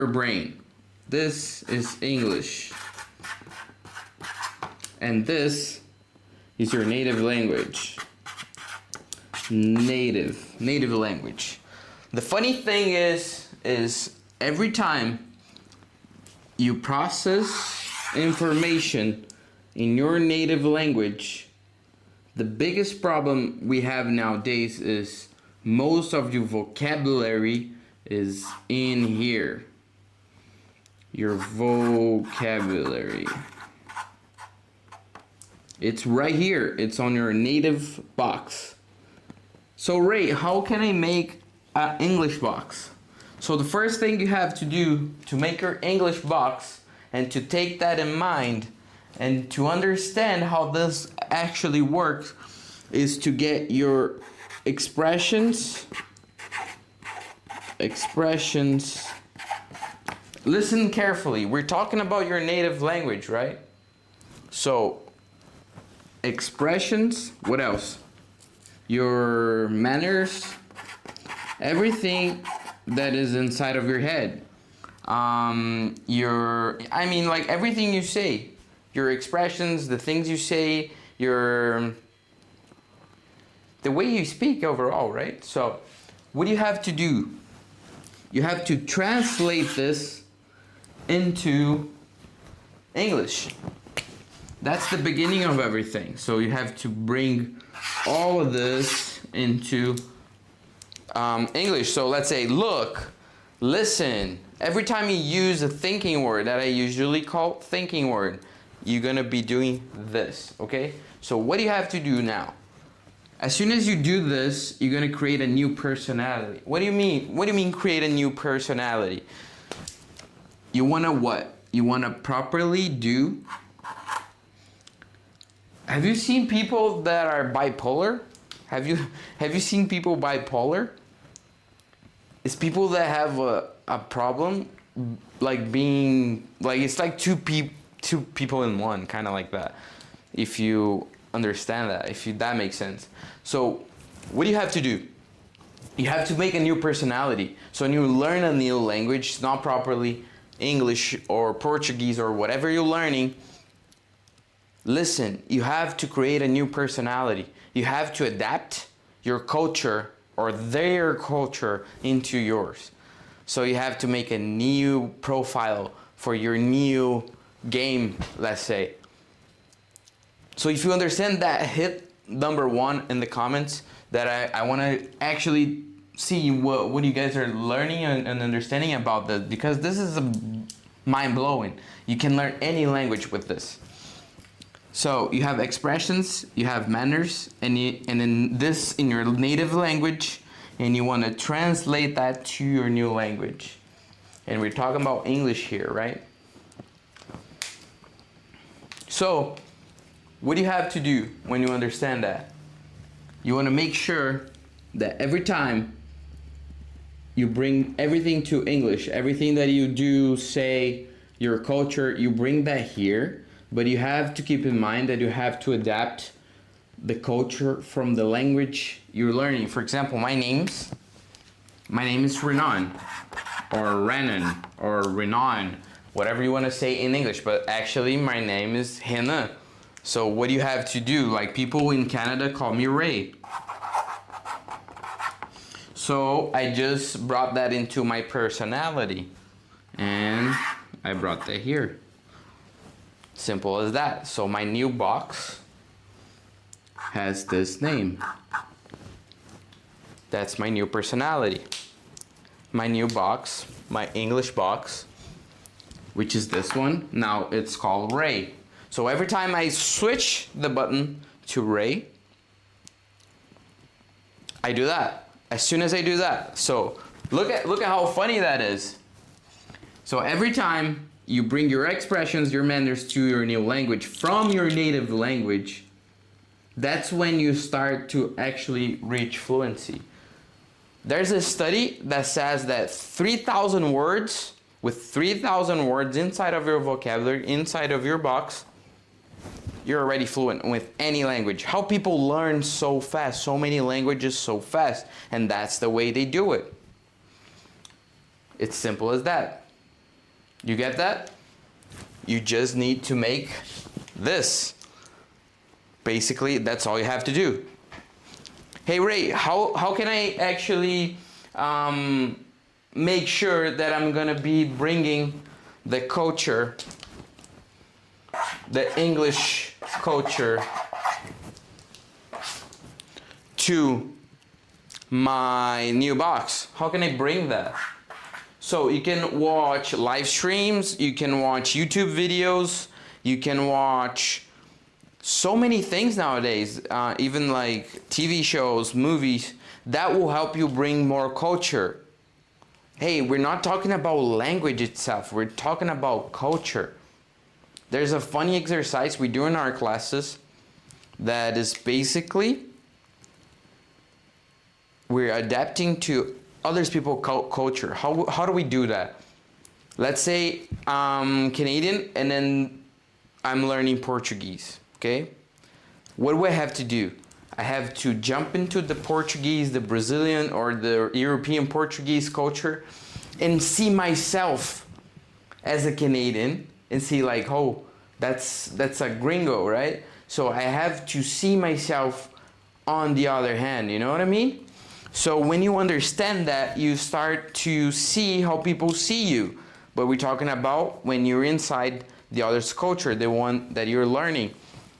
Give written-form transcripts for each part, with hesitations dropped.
your brain. This is English. And this is your native language. Native language. The funny thing is every time you process information in your native language, the biggest problem we have nowadays is most of your vocabulary is in here. Your vocabulary. It's right here. It's on your native box. So Ray, how can I make an English box? So the first thing you have to do to make your English box and to take that in mind and to understand how this actually works is to get your expressions. Listen carefully. We're talking about your native language, right? So expressions, what else? Your manners, everything that is inside of your head. Like everything you say, your expressions, the things you say, the way you speak overall, right? So what do you have to do? You have to translate this into English. That's the beginning of everything. So you have to bring all of this into English. So let's say look, listen. Every time you use a thinking word that I usually call thinking word, you're gonna be doing this, okay? So what do you have to do now? As soon as you do this, you're gonna create a new personality. What do you mean? What do you mean create a new personality? You wanna what? You wanna properly do. Have you seen people that are bipolar? Have you seen people bipolar? It's people that have a problem, like being like it's like two people in one, kind of like that. If you understand that, that makes sense. So what do you have to do? You have to make a new personality. So when you learn a new language, not properly English or Portuguese or whatever you're learning, listen, you have to create a new personality. You have to adapt your culture or their culture into yours. So you have to make a new profile for your new game, let's say. So if you understand that, hit number 1 in the comments that I want to actually see what you guys are learning and understanding about this, because this is mind-blowing. You can learn any language with this. So you have expressions, you have manners, and then this in your native language, and you want to translate that to your new language. And we're talking about English here, right? So what do you have to do when you understand that? You want to make sure that every time you bring everything to English, everything that you do, say, your culture, you bring that here. But you have to keep in mind that you have to adapt the culture from the language you're learning. For example, my name is Renan, or Renan, or Renan, whatever you want to say in English. But actually, my name is Hannah. So what do you have to do? Like people in Canada call me Ray. So I just brought that into my personality, and I brought that here. Simple as that. So my new box has this name. That's my new personality. My new box, my English box, which is this one, now it's called Ray. So every time I switch the button to Ray, I do that. As soon as I do that. So look at how funny that is. So every time you bring your expressions, your manners to your new language from your native language, that's when you start to actually reach fluency. There's a study that says that 3,000 words, with 3,000 words inside of your vocabulary, inside of your box, you're already fluent with any language. How people learn so fast, so many languages so fast, and that's the way they do it. It's simple as that. You get that? You just need to make this. Basically, that's all you have to do. Hey Ray, how can I actually make sure that I'm gonna be bringing the culture, the English culture, to my new box? How can I bring that? So you can watch live streams, you can watch YouTube videos, you can watch so many things nowadays, even like TV shows, movies, that will help you bring more culture. Hey, we're not talking about language itself, we're talking about culture. There's a funny exercise we do in our classes that is basically we're adapting to other people's culture. How do we do that? Let's say I'm Canadian and then I'm learning Portuguese, okay? What do I have to do? I have to jump into the Portuguese, the Brazilian or the European Portuguese culture and see myself as a Canadian and see like, oh, that's a gringo, right? So I have to see myself on the other hand, you know what I mean? So when you understand that, you start to see how people see you. But we're talking about when you're inside the other's culture, the one that you're learning.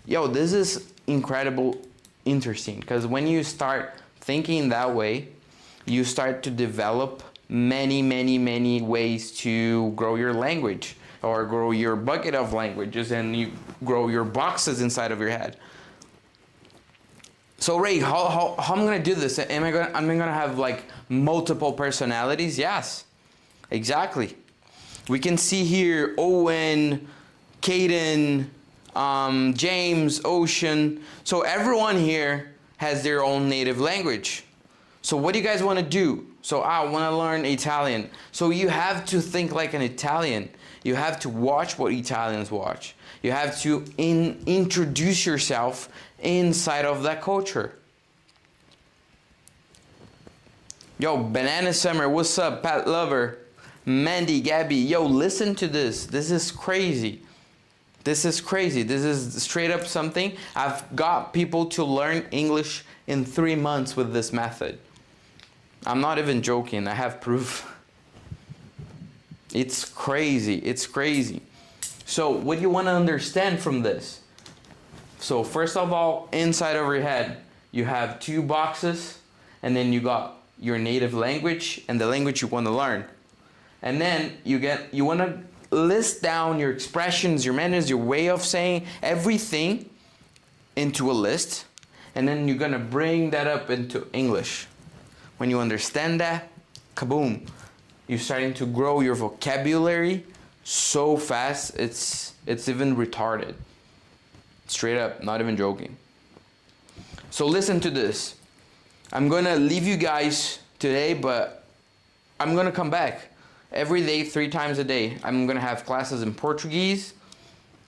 Yo, this is incredible, interesting, because when you start thinking that way, you start to develop many ways to grow your language or grow your bucket of languages, and you grow your boxes inside of your head. So Ray, how am I gonna do this? Am I gonna have like multiple personalities? Yes, exactly. We can see here Owen, Caden, James, Ocean. So everyone here has their own native language. So what do you guys want to do? So I want to learn Italian. So you have to think like an Italian. You have to watch what Italians watch. You have to introduce yourself inside of that culture. Yo, Banana Summer, what's up? Pat Lover, Mandy, Gabby, yo, listen to this. This is crazy. This is crazy. This is straight up something. I've got people to learn English in 3 months with this method. I'm not even joking. I have proof. It's crazy. It's crazy. So what do you want to understand from this? So first of all, inside of your head, you have 2 boxes, and then you got your native language and the language you want to learn. And then you want to list down your expressions, your manners, your way of saying everything into a list, and then you're going to bring that up into English. When you understand that, kaboom, you're starting to grow your vocabulary so fast, it's even retarded. Straight up, not even joking. So listen to this. I'm gonna leave you guys today, but I'm gonna come back every day, 3 times a day. I'm gonna have classes in Portuguese,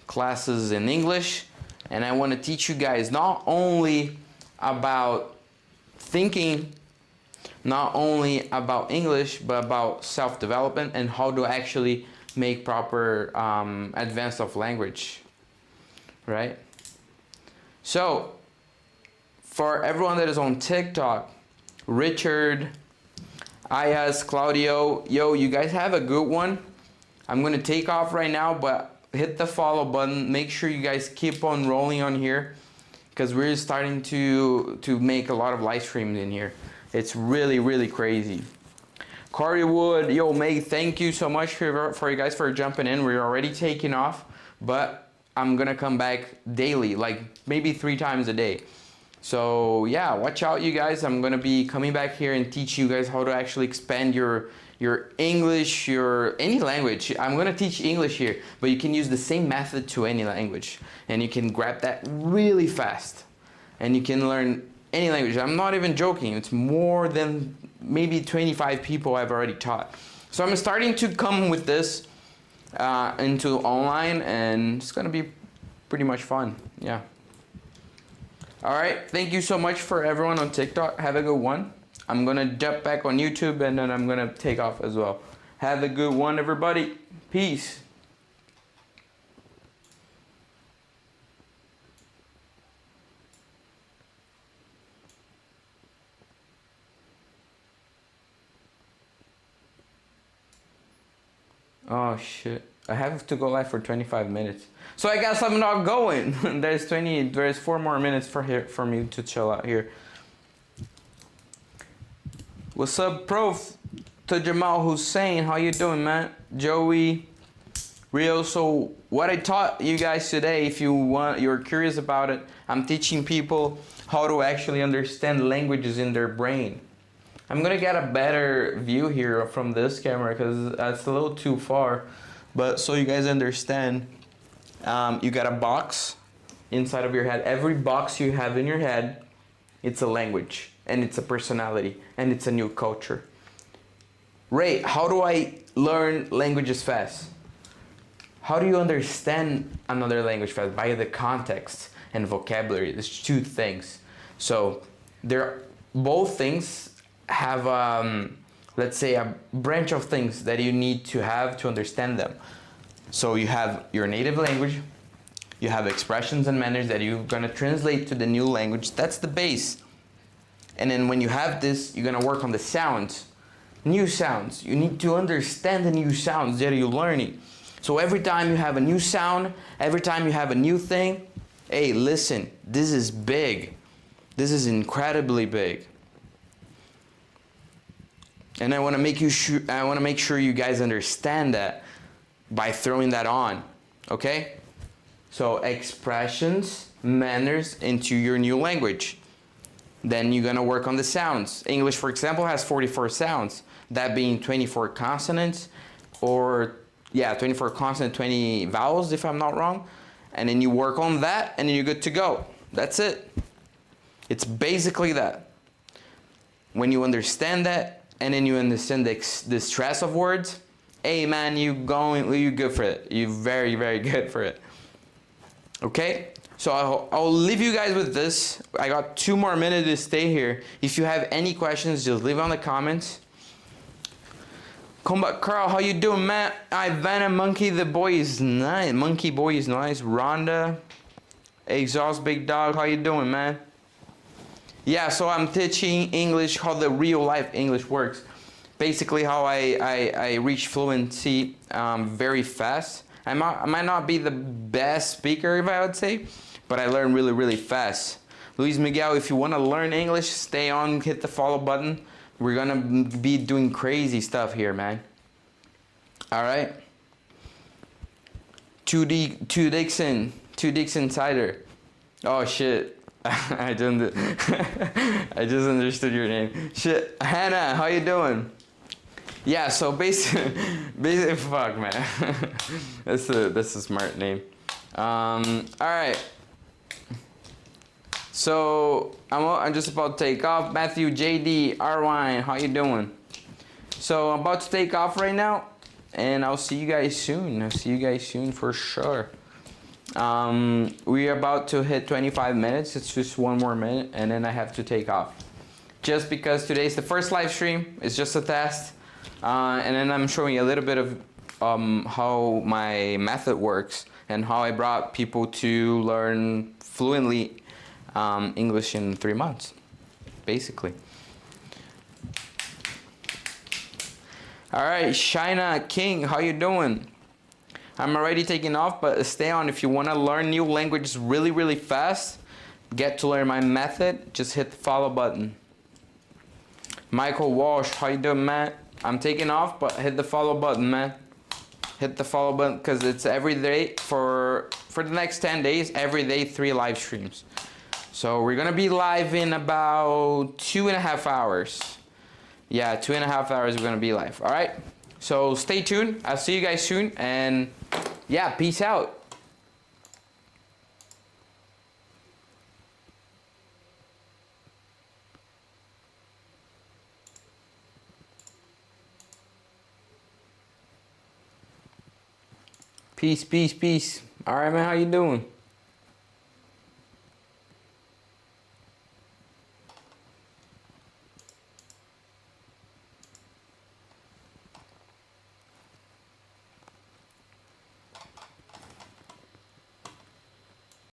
classes in English, and I wanna teach you guys not only about thinking, not only about English, but about self-development and how to actually make proper advance of language, right? So for everyone that is on TikTok, Richard, Ayas, Claudio, yo, you guys have a good one. I'm gonna take off right now, but hit the follow button. Make sure you guys keep on rolling on here, because we're starting to make a lot of live streams in here. It's really crazy. Corey Wood, yo, May, thank you so much for you guys for jumping in. We're already taking off, but I'm gonna come back daily, like maybe 3 times a day. So yeah, watch out you guys. I'm gonna be coming back here and teach you guys how to actually expand your English, any language. I'm gonna teach English here, but you can use the same method to any language, and you can grab that really fast, and you can learn any language. I'm not even joking. It's more than maybe 25 people I've already taught. So I'm starting to come with this into online, and it's gonna be pretty much fun. Yeah. All right, thank you so much for everyone on TikTok. Have a good one. I'm gonna jump back on YouTube, and then I'm gonna take off as well. Have a good one, everybody. Peace. Oh shit. I have to go live for 25 minutes. So I guess I'm not going. There's 4 more minutes for me to chill out here. What's up, Prof? To Jamal Hussein, how you doing, man? Joey, Rio. So what I taught you guys today, if you're curious about it, I'm teaching people how to actually understand languages in their brain. I'm gonna get a better view here from this camera because that's a little too far. But so you guys understand, you got a box inside of your head. Every box you have in your head, it's a language, and it's a personality, and it's a new culture. Ray, how do I learn languages fast? How do you understand another language fast? By the context and vocabulary. There's 2 things. So both things have let's say a branch of things that you need to have to understand them. So you have your native language, you have expressions and manners that you're gonna translate to the new language. That's the base. And then when you have this, you're gonna work on the sounds, new sounds. You need to understand the new sounds that you're learning. So every time you have a new sound, every time you have a new thing, hey, listen, this is big. This is incredibly big. And I want to make sure you guys understand that by throwing that on, okay? So expressions, manners into your new language. Then you're gonna work on the sounds. English, for example, has 44 sounds, that being 24 consonants, or yeah, 24 consonants, 20 vowels, if I'm not wrong. And then you work on that, and then you're good to go. That's it. It's basically that. When you understand that, and then you understand the stress of words, hey man, you're good for it. You're very, very good for it. Okay? So I'll leave you guys with this. I got 2 more minutes to stay here. If you have any questions, just leave on the comments. Combat Carl, how you doing, man? Ivana, Monkey the boy is nice. Monkey boy is nice. Rhonda, Exhaust Big Dog, how you doing, man? Yeah, so I'm teaching English, how the real life English works. Basically how I reach fluency very fast. I might not be the best speaker, if I would say, but I learn really, really fast. Luis Miguel, if you want to learn English, stay on, hit the follow button. We're going to be doing crazy stuff here, man. All right. 2 Dixon Cider. Oh, shit. I just understood your name. Shit, Hannah, how you doing? Yeah, so basically, fuck, man. That's a smart name. All right. So I'm just about to take off. Matthew, JD, Arwine, how you doing? So I'm about to take off right now, and I'll see you guys soon. I'll see you guys soon for sure. We're about to hit 25 minutes. It's just 1 more minute, and then I have to take off. Just because today's the first live stream. It's just a test. And then I'm showing you a little bit of how my method works and how I brought people to learn fluently English in 3 months, basically. All right, Shina King, how you doing? I'm already taking off, but stay on. If you want to learn new languages really, really fast, get to learn my method, just hit the follow button. Michael Walsh, how you doing, man? I'm taking off, but hit the follow button, man. Hit the follow button, because it's every day for the next 10 days, every day 3 live streams. So we're going to be live in about 2.5 hours. Yeah, 2.5 hours we're going to be live. All right? So stay tuned. I'll see you guys soon. And yeah, peace out. Peace, peace, peace. All right, man, how you doing?